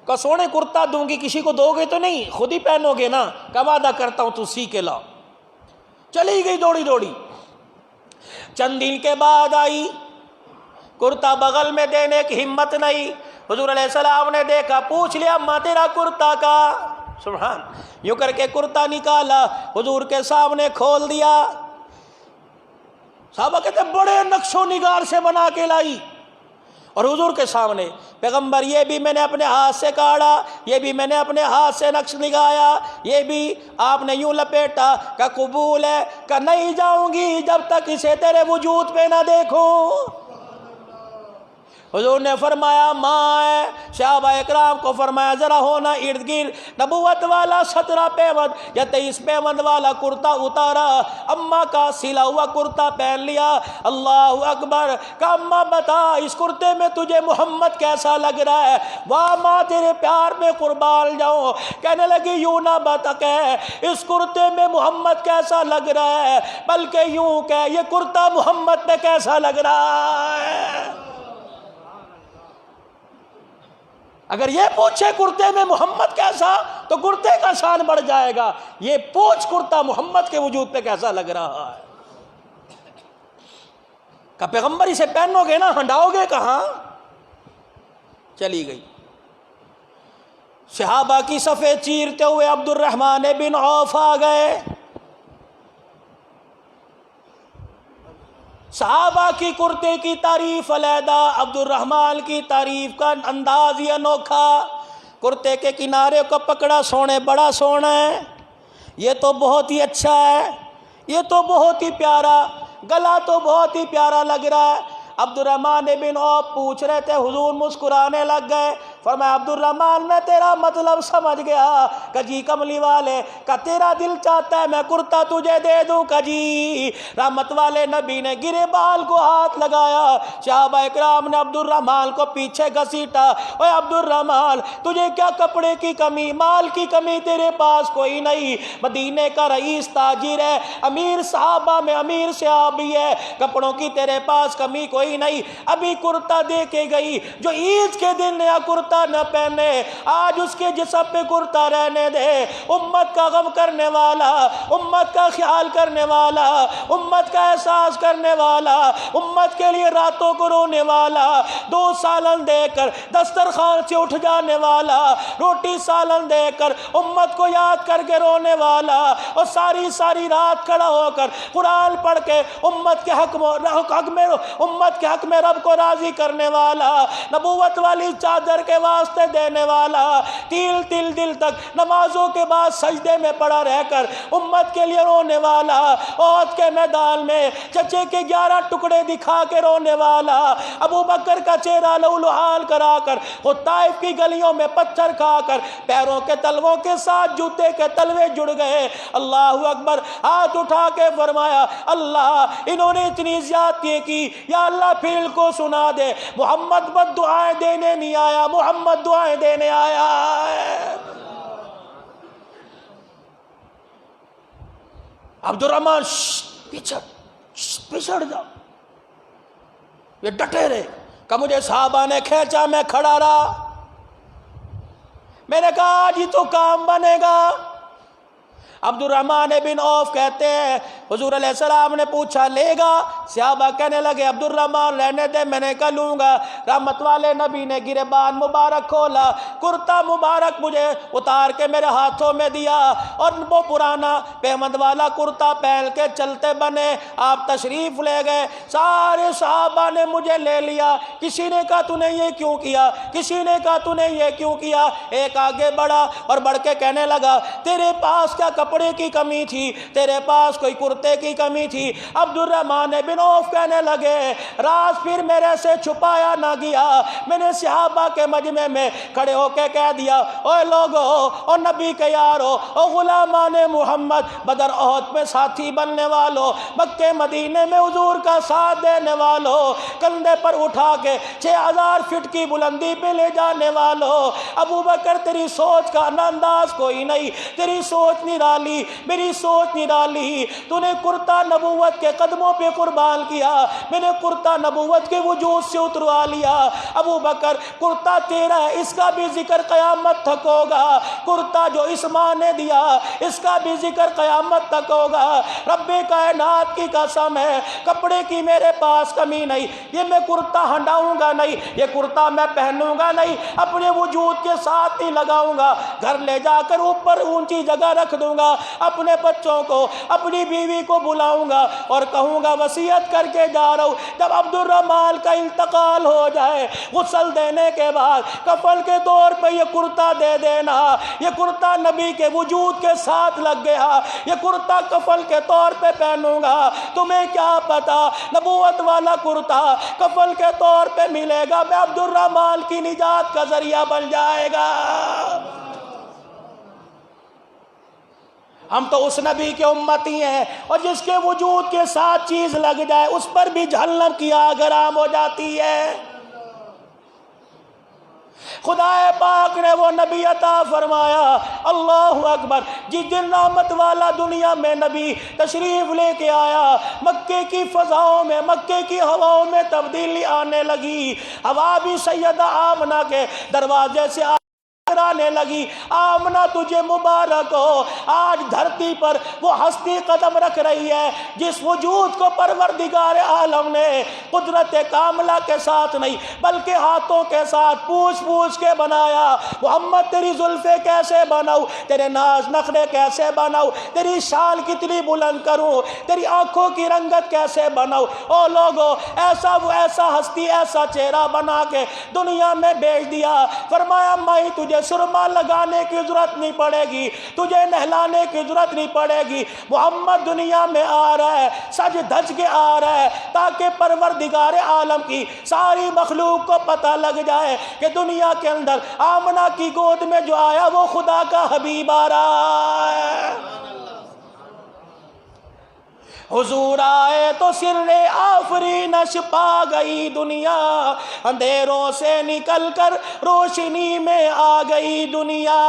کہ سونے کرتا دوں گی، کسی کو دو گے تو نہیں، خود ہی پہنو گے نا. کا وعدہ کرتا ہوں تو سی کے لاؤ. چلی گئی دوڑی دوڑی. چند دن کے بعد آئی، کرتا بغل میں دینے کی ہمت نہیں. حضور علیہ السلام نے دیکھا، پوچھ لیا اماں تیرا کرتا کا؟ سبحان. یوں کر کے کرتا نکالا، حضور کے سامنے کھول دیا. صحابہ کہتے ہیں بڑے نقش و نگار سے بنا کے لائی، اور حضور کے سامنے پیغمبر یہ بھی میں نے اپنے ہاتھ سے کاڑا، یہ بھی میں نے اپنے ہاتھ سے نقش نگایا، یہ بھی آپ نے یوں لپیٹا. کہ قبول ہے، کہ نہیں جاؤں گی جب تک اسے تیرے وجود پہ نہ دیکھوں. حضور نے فرمایا ماں ہے. صحابہ اکرام کو فرمایا ذرا ہونا ارد گرد. نبوت والا 17 پیوند یا 23 پیوند والا کرتا اتارا، اماں کا سلا ہوا کرتا پہن لیا. اللہ اکبر. کہ اماں بتا اس کرتے میں تجھے محمد کیسا لگ رہا ہے؟ واہ ماں تیرے پیار میں قربان جاؤں. کہنے لگی یوں نہ بتا کہ اس کرتے میں محمد کیسا لگ رہا ہے، بلکہ یوں کہ یہ کرتا محمد پہ کیسا لگ رہا ہے. اگر یہ پوچھے کرتے میں محمد کیسا تو کرتے کا شان بڑھ جائے گا. یہ پوچھ کرتا محمد کے وجود پہ کیسا لگ رہا ہے. کہ پیغمبر اسے پہنو گے نا، ہنڈاؤ گے کہاں؟ چلی گئی. صحابہ کی صفیں چیرتے ہوئے عبد الرحمن بن عوف آ گئے. صحابہ کی کرتے کی تعریف علیحدہ، عبد الرحمن کی تعریف کا انداز ہی انوکھا. کرتے کے کنارے کو پکڑا، سونے بڑا سونا ہے، یہ تو بہت ہی اچھا ہے، یہ تو بہت ہی پیارا، گلا تو بہت ہی پیارا لگ رہا ہے. عبد الرحمن بن عوف پوچھ رہے تھے، حضور مسکرانے لگ گئے. فرمایا عبد الرحمن میں تیرا مطلب سمجھ گیا. کہ جی کملی والے، کہ تیرا دل چاہتا ہے میں کرتا تجھے دے دوں. کہ جی. رحمت والے نبی نے گرے بال کو ہاتھ لگایا. صحابہ اکرام نے عبد الرحمن کو پیچھے گھسیٹا. اوے عبد الرحمن تجھے کیا کپڑے کی کمی، مال کی کمی تیرے پاس کوئی نہیں. مدینے کا رئیس تاجر ہے، امیر صحابہ میں امیر صحابی ہے، کپڑوں کی تیرے پاس کمی کوئی نہیں. ابھی کرتا دے کے گئی، جو عید کے دن نیا کرتا نہ پہنے، آج اس کے جسم پہ کرتا رہنے دے. امت کا غم کرنے والا، امت کا خیال کرنے والا، امت کا احساس کرنے والا، امت کے لیے راتوں کو رونے والا، 2 سالن دے کر دسترخوان سے اٹھ جانے والا، روٹی سالن دے کر امت کو یاد کر کے رونے والا، اور ساری ساری رات کھڑا ہو کر قرآن پڑھ کے امت کے حق میں رب کو راضی کرنے والا، نبوت والی چادر کے واسطے دینے والا، تیل تل دل تک نمازوں کے بعد سجدے میں پڑا رہ کر امت کے لیے رونے والا، احد کے میدان میں چچے کے 11 ٹکڑے دکھا کے رونے والا، ابو بکر کا چہرہ لولوحال کرا کر خود طائف کی گلیوں میں پتھر کھا کر پیروں کے تلووں کے ساتھ جوتے کے تلوے جڑ گئے. اللہ اکبر. ہاتھ اٹھا کے فرمایا اللہ انہوں نے اتنی زیادتی کی، یا اللہ پھر کو سنا دے، محمد بد دعائیں دینے نہیں آیا، محمد دعائیں دینے آیا ہے. عبد الرحمن پچھڑ جاؤ. یہ ڈٹے رہے. کہ مجھے صحابہ نے کھینچا، میں کھڑا رہا. میں نے کہا آج ہی تو کام بنے گا، عبد الرحمن بن عوف کہتے ہیں حضور علیہ السلام نے پوچھا لے گا؟ صحابہ کہنے لگے عبد الرحمن رہنے دے، میں نے کہا لوں گا۔ رحمت والے نبی نے گریبان مبارک کھولا، کرتا مبارک مجھے اتار کے میرے ہاتھوں میں دیا، اور وہ پرانا پہمند والا کرتا پہن کے چلتے بنے۔ آپ تشریف لے گئے، سارے صحابہ نے مجھے لے لیا۔ کسی نے کہا تو نے یہ کیوں کیا، کسی نے کہا تو نے یہ کیوں کیا۔ ایک آگے بڑھا اور بڑھ کے کہنے لگا تیرے پاس کیا کپڑے کی کمی تھی، تیرے پاس کوئی کرتے کی کمی تھی؟ عبد الرحمن بن عوف کہنے لگے راز پھر میرے سے چھپایا نہ گیا، میں نے صحابہ کے مجمع میں کھڑے ہو کے کہہ دیا اوے لوگو، او نبی کے یارو، او غلامان محمد، بدر احد میں ساتھی بننے والوں، مکے مدینے میں حضور کا ساتھ دینے والوں، کندھے پر اٹھا کے 6000 فٹ کی بلندی پہ لے جانے والوں، ابو بکر تیری سوچ کا انداز کوئی نہیں، تیری سوچ نرالی، میری سوچ نرالی، تو نے کرتا نبوت کے قدموں پہ قربان کیا، میں نے کرتا نبوت کے وجود سے اتروا لیا۔ ابو بکر کرتا تیرا ہے، اس کا بھی ذکر قیامت تک ہوگا، کرتا جو اس ماں نے دیا اس کا بھی ذکر قیامت تک ہوگا۔ رب کائنات کی قسم ہے کپڑے کی میرے پاس کمی نہیں، یہ میں کرتا ہنڈاؤں گا نہیں، یہ کرتا میں پہنوں گا نہیں، اپنے وجود کے ساتھ ہی لگاؤں گا، گھر لے جا کر اوپر اونچی جگہ رکھ دوں گا، اپنے بچوں کو اپنی بیوی کو بلاؤں گا اور کہوں گا وصیت کر کے جا رہا ہوں، جب عبد الرحمن کا انتقال ہو جائے غسل دینے کے بعد کفن کے طور پہ یہ کرتا دے دینا، یہ کرتا نبی کے وجود کے ساتھ لگ گیا، یہ کرتا کفن کے طور پہ پہنوں گا۔ تمہیں کیا پتا نبوت والا کرتا کفن کے طور پہ ملے گا، میں عبد الرحمن کی نجات کا ذریعہ بن جائے گا۔ ہم تو اس نبی کے امتی ہیں، اور جس کے وجود کے ساتھ چیز لگ جائے اس پر بھی جہنم کی آگ حرام ہو جاتی ہے۔ خدا پاک نے وہ نبی عطا فرمایا، اللہ اکبر، جس دن رحمت والا دنیا میں نبی تشریف لے کے آیا، مکے کی فضاؤں میں، مکے کی ہواؤں میں تبدیلی آنے لگی، ہوا بھی سیدہ آمنہ کے دروازے سے آنے لگی۔ آمنہ تجھے مبارک ہو، آج دھرتی پر وہ ہستی قدم رکھ رہی ہے جس وجود کو پروردگار عالم نے قدرت کاملہ کے ساتھ نہیں بلکہ ہاتھوں کے ساتھ پوچھ پوچھ کے بنایا۔ محمد تیری زلفیں کیسے بناؤں، تیرے ناز نخرے کیسے بناؤں، تیری شان کتنی بلند کروں، تیری آنکھوں کی رنگت کیسے بناؤں۔ او لوگو، ایسا وہ ایسا ہستی ایسا چہرہ بنا کے دنیا میں بھیج دیا، فرمایا میں تجھے سرما لگانے کی ضرورت نہیں پڑے گی، تجھے نہلانے کی ضرورت نہیں پڑے گی، محمد دنیا میں آ رہا ہے، سج دھج کے آ رہا ہے تاکہ پروردگار عالم کی ساری مخلوق کو پتہ لگ جائے کہ دنیا کے اندر آمنہ کی گود میں جو آیا وہ خدا کا حبیب آ رہا ہے۔ حضور آئے تو سر آفرینش پا گئی دنیا، اندھیروں سے نکل کر روشنی میں آ گئی دنیا۔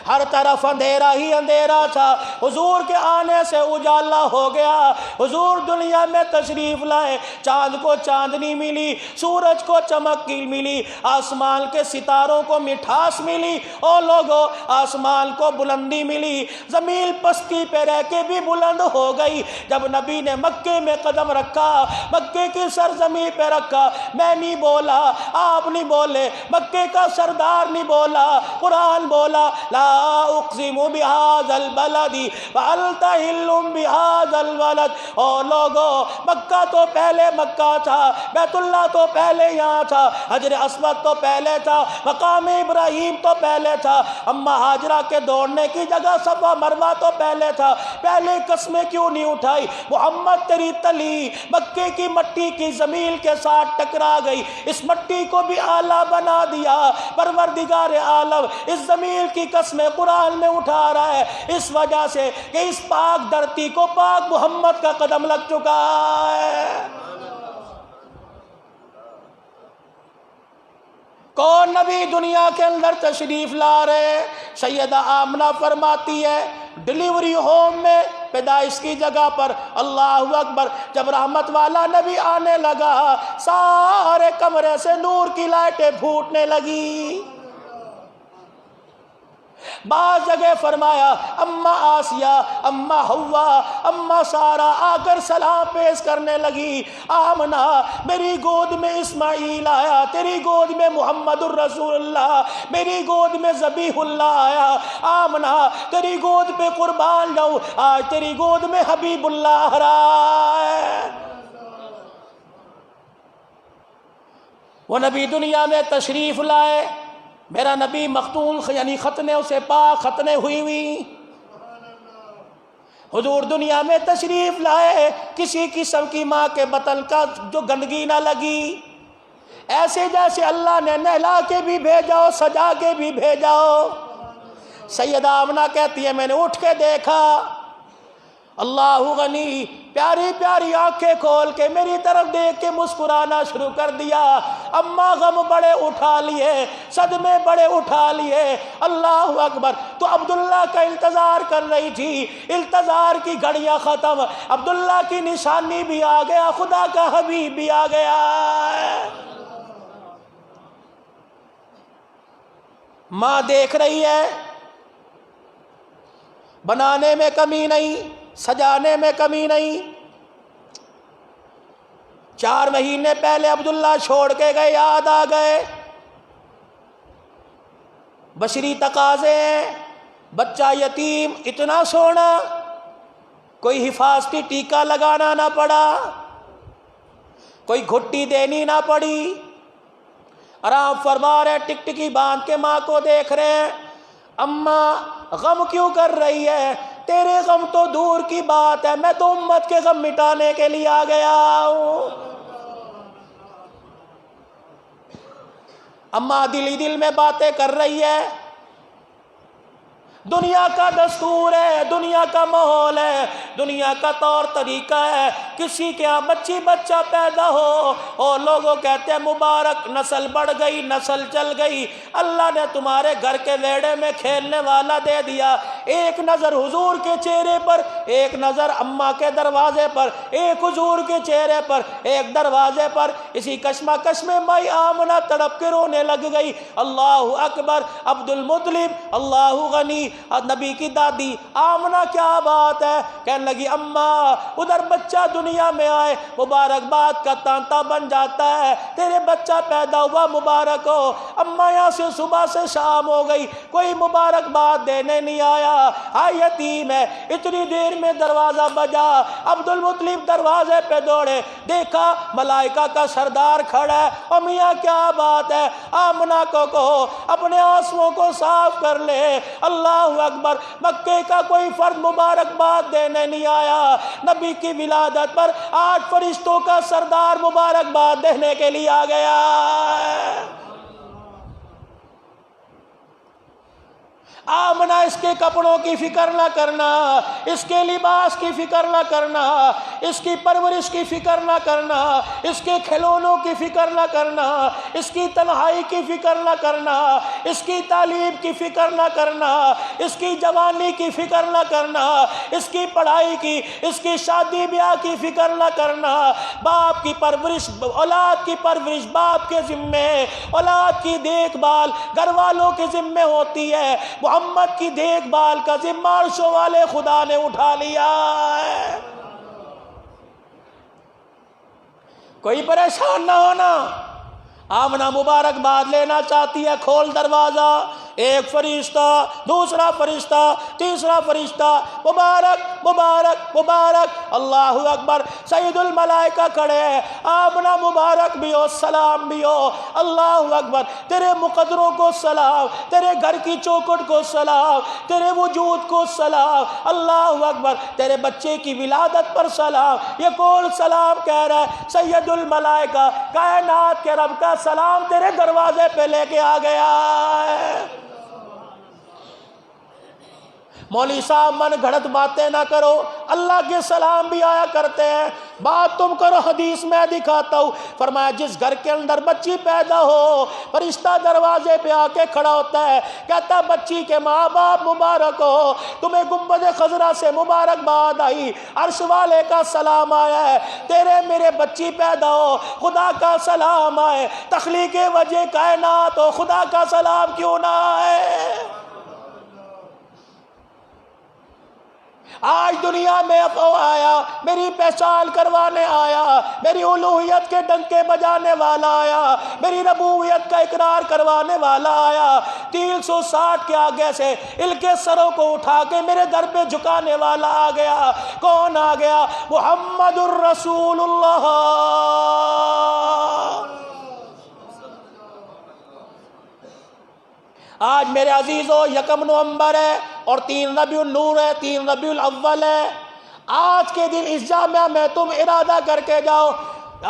ہر طرف اندھیرا ہی اندھیرا تھا، حضور کے آنے سے اجالا ہو گیا۔ حضور دنیا میں تشریف لائے، چاند کو چاندنی ملی، سورج کو چمک ملی، آسمان کے ستاروں کو مٹھاس ملی، اور لوگوں آسمان کو بلندی ملی، زمین پستی پہ رہ کے بھی بلند ہو گئی۔ جب نبی نے مکے میں قدم رکھا، مکے کی سرزمین پہ رکھا، میں نہیں بولا، آپ نہیں بولے، مکے کا سردار نہیں بولا، قرآن بولا لا اقسم بهذا البلد وانت حل بهذا البلد۔ اور لوگوں مکہ تو پہلے مکہ تھا، بیت اللہ تو پہلے یہاں تھا، حجر اسود تو پہلے تھا، مقام ابراہیم تو پہلے تھا، اما ہاجرہ کے دوڑنے کی جگہ صفا مروہ تو پہلے تھا، پہلے قسمیں کیوں نہیں اٹھائی؟ محمد تیری تلی مکے کی مٹی کی زمین کے ساتھ ٹکرا گئی، اس مٹی کو بھی اعلیٰ بنا دیا۔ پروردگار عالم اس زمین کی قسمیں قرآن میں اٹھا رہا ہے اس وجہ سے کہ اس پاک دھرتی کو پاک محمد کا قدم لگ چکا ہے۔ کون نبی دنیا کے اندر تشریف لا رہے؟ سیدہ آمنہ فرماتی ہے ڈیلیوری ہوم میں پیدائش کی جگہ پر، اللہ اکبر، جب رحمت والا نبی آنے لگا سارے کمرے سے نور کی لائٹیں پھوٹنے لگی، بعض جگہ فرمایا اما آسیہ، اما حوا، اما سارا آ کر سلام پیش کرنے لگی، آمنہ میری گود میں اسماعیل آیا، تیری گود میں محمد الرسول اللہ، میری گود میں ذبیح اللہ آیا، آمنہ تیری گود پہ قربان جاؤں، آج تیری گود میں حبیب اللہ رہا ہے۔ وہ نبی دنیا میں تشریف لائے، میرا نبی مختون یعنی ختنے اسے پاک ختنے ہوئی حضور دنیا میں تشریف لائے، کسی قسم کی ماں کے بطن کا جو گندگی نہ لگی، ایسے جیسے اللہ نے نہلا کے بھی بھیجا ہو، سجا کے بھی بھیجا ہو۔ سیدہ آمنہ کہتی ہے میں نے اٹھ کے دیکھا، اللہ غنی پیاری پیاری آنکھیں کھول کے میری طرف دیکھ کے مسکرانا شروع کر دیا۔ اماں غم بڑے اٹھا لیے، صدمے بڑے اٹھا لیے، اللہ اکبر۔ تو عبداللہ کا انتظار کر رہی تھی، انتظار کی گھڑیاں ختم، عبداللہ کی نشانی بھی آ گیا، خدا کا حبیب بھی آ گیا۔ ماں دیکھ رہی ہے، بنانے میں کمی نہیں، سجانے میں کمی نہیں۔ 4 مہینے پہلے عبداللہ چھوڑ کے گئے، یاد آ گئے، بشری تقاضے ہیں، بچہ یتیم، اتنا سونا، کوئی حفاظتی ٹیکہ لگانا نہ پڑا، کوئی گھٹی دینی نہ پڑی، آرام فرما رہے، ٹکٹکی باندھ کے ماں کو دیکھ رہے ہیں۔ اماں غم کیوں کر رہی ہے؟ تیرے غم تو دور کی بات ہے، میں تو امت کے غم مٹانے کے لیے آ گیا ہوں۔ اماں دل ہی دل میں باتیں کر رہی ہے، دنیا کا دستور ہے، دنیا کا ماحول ہے، دنیا کا طور طریقہ ہے، کسی کے ہاں بچہ پیدا ہو اور لوگوں کہتے ہیں مبارک، نسل بڑھ گئی، نسل چل گئی، اللہ نے تمہارے گھر کے ویڑے میں کھیلنے والا دے دیا۔ ایک نظر حضور کے چہرے پر، ایک نظر اماں کے دروازے پر، ایک حضور کے چہرے پر، ایک دروازے پر، اسی کشمکش میں مائی آمنہ تڑپ کے رونے لگ گئی۔ اللہ اکبر، عبد المطلب، اللہ غنی، نبی کی دادی آمنہ کیا بات ہے، کہنے لگی اماں ادھر بچہ دنیا میں آئے مبارکباد کا تانتا بن جاتا ہے، تیرے بچہ پیدا ہوا مبارک ہو۔ اماں یہاں سے صبح سے شام ہو گئی، کوئی مبارکباد دینے نہیں آیا، ہاں یتیم ہے۔ اتنی دیر میں دروازہ بجا، عبد المطلب دروازے پہ دوڑے، دیکھا ملائکہ کا سردار کھڑا ہے۔ او میاں کیا بات ہے؟ آمنہ کو کہو اپنے آنسوؤں کو صاف کر لے۔ اللہ اکبر، مکے کا کوئی فرد مبارکباد دینے نہیں آیا، نبی کی ولادت پر 8 فرشتوں کا سردار مبارکباد دینے کے لیے آ گیا۔ آمنہ اس کے کپڑوں کی فکر نہ کرنا، اس کے لباس کی فکر نہ کرنا، اس کی پرورش کی فکر نہ کرنا، اس کے کھلونوں کی فکر نہ کرنا، اس کی تنہائی کی فکر نہ کرنا، اس کی تعلیم کی فکر نہ کرنا، اس کی جوانی کی فکر نہ کرنا، اس کی پڑھائی کی، اس کی شادی بیاہ کی فکر نہ کرنا۔ باپ کی پرورش، اولاد کی پرورش باپ کے ذمے، اولاد کی دیکھ بھال گھر والوں کے ذمے ہوتی ہے، محمد کی دیکھ بھال کا ذمہ عرشوں والے خدا نے اٹھا لیا ہے۔ کوئی پریشان نہ ہونا۔ آمنہ مبارکباد لینا چاہتی ہے، کھول دروازہ، ایک فرشتہ، دوسرا فرشتہ، تیسرا فرشتہ، مبارک مبارک مبارک، اللہ اکبر، سید الملائکہ کھڑے ہیں، آمنہ مبارک بھی ہو، سلام بھی ہو، اللہ اکبر، تیرے مقدروں کو سلام، تیرے گھر کی چوکھٹ کو سلام، تیرے وجود کو سلام، اللہ اکبر، تیرے بچے کی ولادت پر سلام۔ یہ کون سلام کہہ رہا ہے؟ سید الملائکہ، کائنات کے رب کا سلام تیرے دروازے پہ لے کے آ گیا ہے۔ مولوی صاحب من گھڑت باتیں نہ کرو، اللہ کے سلام بھی آیا کرتے ہیں، بات تم کرو، حدیث میں دکھاتا ہوں، فرمایا جس گھر کے اندر بچی پیدا ہو، فرشتہ دروازے پہ آ کے کھڑا ہوتا ہے، کہتا بچی کے ماں باپ مبارک ہو، تمہیں گنبد خضرا سے مبارکباد آئی، عرش والے کا سلام آیا ہے، تیرے میرے بچی پیدا ہو، خدا کا سلام آئے، تخلیق وجہ کائنات ہو، خدا کا سلام کیوں نہ آئے؟ آج دنیا میں آیا، میری پہچان کروانے آیا، میری الوہیت کے ڈنکے بجانے والا آیا، میری ربوبیت کا اقرار کروانے والا آیا، 360 کے آگے سے ان کے سروں کو اٹھا کے میرے در پہ جھکانے والا آ گیا۔ کون آ گیا؟ محمد الرسول اللہ۔ آج میرے عزیزو 1 نومبر ہے اور 3 ربیع النور ہے، 3 ربیع الاول ہے۔ آج کے دن اس جامعہ میں تم ارادہ کر کے جاؤ،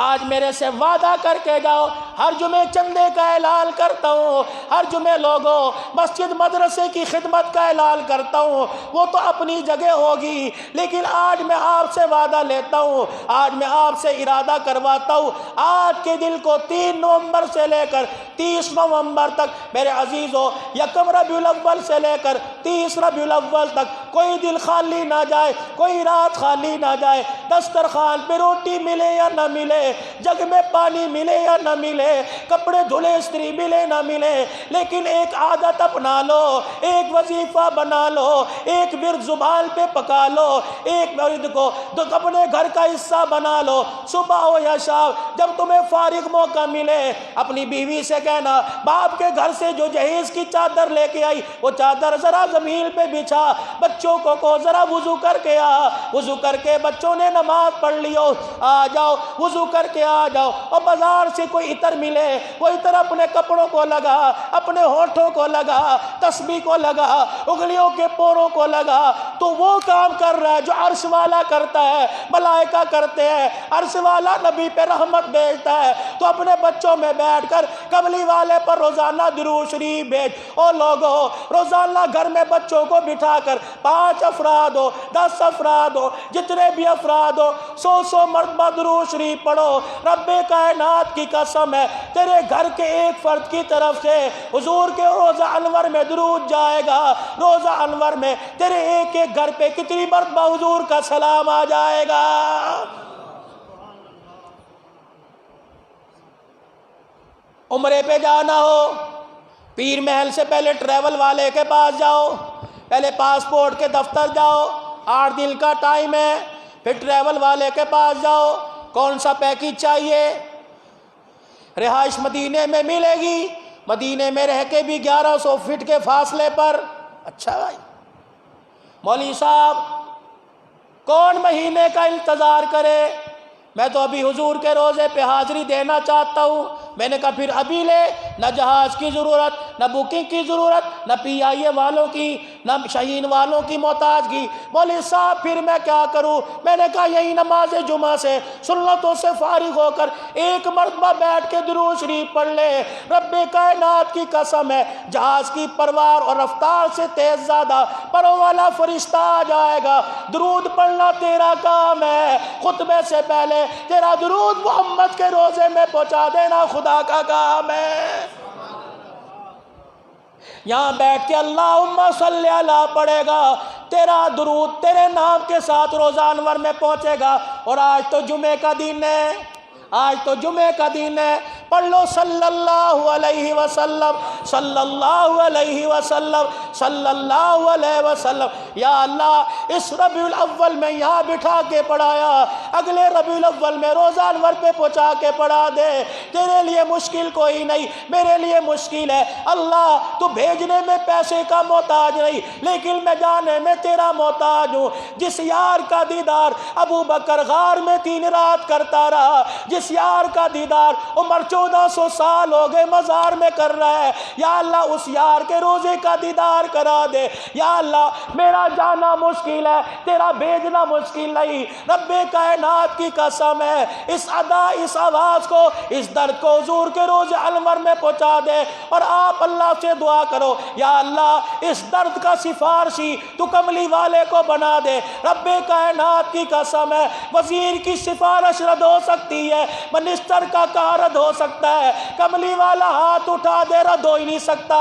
آج میرے سے وعدہ کر کے جاؤ، ہر جمعے چندے کا اعلان کرتا ہوں، ہر جمعے لوگوں مسجد مدرسے کی خدمت کا اعلان کرتا ہوں، وہ تو اپنی جگہ ہوگی، لیکن آج میں آپ سے وعدہ لیتا ہوں، آج میں آپ سے ارادہ کرواتا ہوں، آج کے دن کو 3 نومبر سے لے کر 30 نومبر تک میرے عزیزو، 1 ربیع الاول سے لے کر 30 ربیع الاول تک کوئی دل خالی نہ جائے، کوئی رات خالی نہ جائے، دسترخوان پہ روٹی ملے یا نہ ملے، جگ میں پانی ملے یا نہ ملے، کپڑے دھلے استری ملے نہ ملے، لیکن ایک عادت اپنا لو، ایک وظیفہ بنا لو، ایک ورد زبان پہ پکا لو، ایک ورد کو اپنے گھر کا حصہ بنا لو، صبح ہو یا شام جب تمہیں فارغ موقع ملے اپنی بیوی سے کہنا باپ کے گھر سے جو جہیز کی چادر لے کے آئی وہ چادر ذرا زمین پہ بچھا، بچوں کو ذرا وضو کر کے آ، وضو کر کے بچوں نے نماز پڑھ لیو، آ جاؤ وضو کر کے آ جاؤ، اور بازار سے کوئی عطر ملے وہ عطر اپنے کپڑوں کو لگا، اپنے ہونٹوں کو لگا، تسبیح کو لگا، انگلیوں کے پوروں کو لگا، تو وہ کام کر رہا ہے جو عرش والا کرتا ہے، ملائکہ کرتے ہیں، عرش والا نبی پہ رحمت بھیجتا ہے، تو اپنے بچوں میں بیٹھ کر کملی والے پر روزانہ درود شریف بھیج۔ اور لوگوں روزانہ گھر میں بچوں کو بٹھا کر 5 افراد ہو 10 افراد ہو جتنے بھی افراد ہو 100 مرتبہ درود شریف پڑھو۔ رب کائنات کی قسم ہے تیرے گھر کے ایک فرد کی طرف سے حضور کے روزہ انور میں درود جائے گا، روزہ انور میں تیرے ایک ایک گھر پہ کتنی مرتبہ حضور کا سلام آ جائے گا۔ عمرے پہ جانا ہو پیر محل سے پہلے ٹریول والے کے پاس جاؤ، پہلے پاسپورٹ کے دفتر جاؤ، 8 دن کا ٹائم ہے، پھر ٹریول والے کے پاس جاؤ، کون سا پیکیج چاہیے، رہائش مدینے میں ملے گی، مدینے میں رہ کے بھی 1100 فٹ کے فاصلے پر۔ اچھا بھائی مولوی صاحب کون مہینے کا انتظار کرے، میں تو ابھی حضور کے روزے پہ حاضری دینا چاہتا ہوں۔ میں نے کہا پھر ابھی لے، نہ جہاز کی ضرورت، نہ بکنگ کی ضرورت، نہ پی آئی اے والوں کی، نہ شاہین والوں کی محتاجگی۔ مولوی صاحب پھر میں کیا کروں؟ میں نے کہا یہی نماز جمعہ سے سنتوں سے فارغ ہو کر ایک مرتبہ بیٹھ کے درود شریف پڑھ لے۔ رب کائنات کی قسم ہے جہاز کی پروار اور رفتار سے تیز زیادہ پروں والا فرشتہ آ جائے گا۔ درود پڑھنا تیرا کام ہے، خطبے سے پہلے تیرا درود محمد کے روزے میں پہنچا دینا خدا کا کام ہے۔ یہاں بیٹھ کے اللہم صلی علی پڑھے گا، تیرا درود تیرے نام کے ساتھ روزہ انور میں پہنچے گا۔ اور آج تو جمعے کا دن ہے، آج تو جمعے کا دن ہے، پڑھ لو صلی اللہ علیہ وسلم، صلی اللہ علیہ وسلم، صلی اللہ علیہ وسلم۔ یا اللہ اس ربیع الاول میں یہاں بٹھا کے پڑھایا، اگلے ربیع الاول میں روزہ انور پہ پہنچا کے پڑھا دے۔ تیرے لیے مشکل کوئی نہیں، میرے لیے مشکل ہے اللہ، تو بھیجنے میں پیسے کا محتاج نہیں لیکن میں جانے میں تیرا محتاج ہوں۔ جس یار کا دیدار ابو بکر غار میں 3 رات کرتا رہا، جس یار کا دیدار عمر 1400 سال ہو گئے مزار میں کر رہا ہے، یا اللہ اس یار کے روزے کا دیدار کرا دے۔ یا اللہ میرا جانا مشکل ہے، تیرا بھیجنا مشکل نہیں۔ رب کائنات کی قسم ہے اس ادا اس آواز کو اس درد کو حضور کے روزے انور میں پہنچا دے، اور آپ اللہ سے دعا کرو یا اللہ اس درد کا سفارشی تو کملی والے کو بنا دے۔ رب کائنات کی قسم ہے وزیر کی سفارش رد ہو سکتی ہے، منسٹر کا کار رد ہو سکتا ہے، کملی والا ہاتھ اٹھا دے رد ہو ہی نہیں سکتا،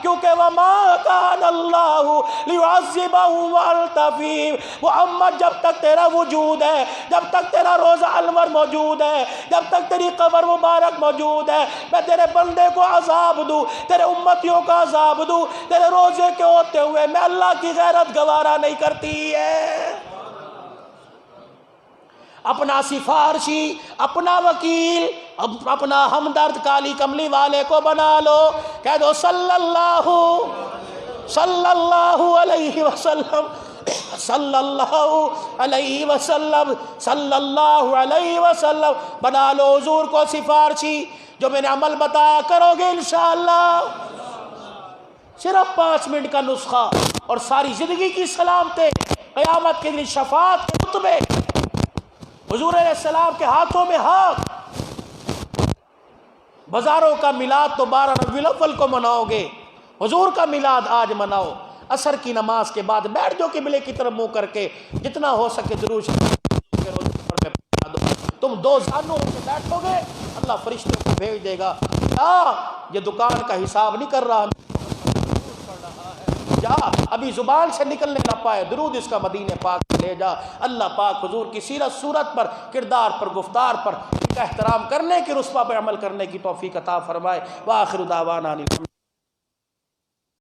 کیونکہ وَمَا كَانَ اللَّهُ لِيُعَذِّبَهُمْ وَأَنْتَ فِيهِمْ۔ محمد جب تک تیرا وجود ہے، جب تک تیرا روزہ انور موجود ہے، جب تک تیری قبر مبارک موجود ہے، میں تیرے بندے کو عذاب دوں، تیرے امتیوں کا عذاب دوں، تیرے روزے کے ہوتے ہوئے میں اللہ کی غیرت گوارا نہیں کرتی ہے۔ اپنا سفارشی، اپنا وکیل، اپنا ہمدرد کالی کملی والے کو بنا لو، کہہ دو صلی اللہ علیہ وسلم، صلی اللہ علیہ وسلم، صلی اللہ علیہ وسلم، بنا لو حضور کو سفارشی، جو میں نے عمل بتایا کرو گے انشاءاللہ۔ صرف 5 منٹ کا نسخہ اور ساری زندگی کی سلامتیں، قیامت کے دن شفاعت کے رتبے، حضور علیہ السلام کے ہاتھوں میں ہاتھ۔ بازاروں کا میلاد تو 12 ربیع الاول کو مناؤ گے، حضور کا میلاد آج مناؤ۔ عصر کی نماز کے بعد بیٹھ جاؤ قبلے کی طرف منہ کر کے، جتنا ہو سکے ضرور تم 2 زانوں سے بیٹھو گے، اللہ فرشتوں کو بھیج دے گا، یہ دکان کا حساب نہیں کر رہا، جا ابھی زبان سے نکلنے نہ پائے، درود اس کا مدینے پاک لے جا۔ اللہ پاک حضور کی سیرت صورت پر، کردار پر، گفتار پر، ان کا احترام کرنے کی، رسوا پر عمل کرنے کی توفیق عطا فرمائے۔ وآخر دعوانا